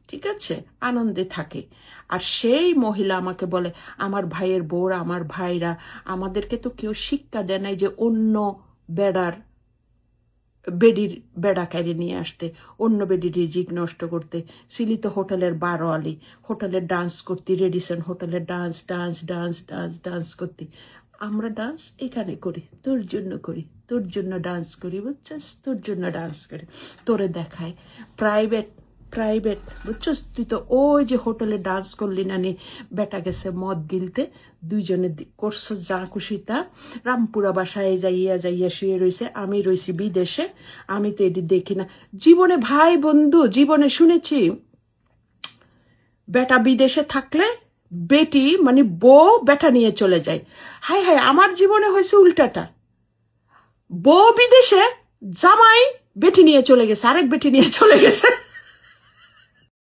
ঠিক আছে, আনন্দে থাকে। আর সেই মহিলা আমাকে বলে, আমার ভাইয়ের বউরা, আমার ভাইরা, আমাদেরকে তো কেউ শিক্ষা দেয় নাই যে অন্য বেড়ার বেডির বেড়া কাইরে নিয়ে আসতে, অন্য বেডির রিজিক নষ্ট করতে। সিলি তো হোটেলের বারোয়ালি, হোটেলের ডান্স করতি, রেডিসন হোটেলের dance dance dance dance dance করতি। আমরা ডান্স এখানে করি, তোর জন্য করি, তোর জন্য ডান্স করি, বুঝছস, তোর জন্য ডান্স করি, তোরে দেখায় প্রাইভেট প্রাইভেট, বুঝছস। তুই তো ওই যে হোটেলে ডান্স করলি নানি, বেটা গেছে মদ গিলতে, দুইজনে করছো যা খুশি তা। রামপুরা বাসায় যাইয়া যাইয়া শুয়ে রয়েছে, আমি রয়েছি বিদেশে, আমি তো এটি দেখি না জীবনে। ভাই বন্ধু, জীবনে শুনেছি বেটা বিদেশে থাকলে বেটি মানে বউ বেটা নিয়ে চলে যায়। হায় হায়, আমার জীবনে হয়েছে উল্টাটা। বউ বিদেশে, জামাই বেটি নিয়ে চলে গেছে, আরেক বেটি নিয়ে চলে গেছে।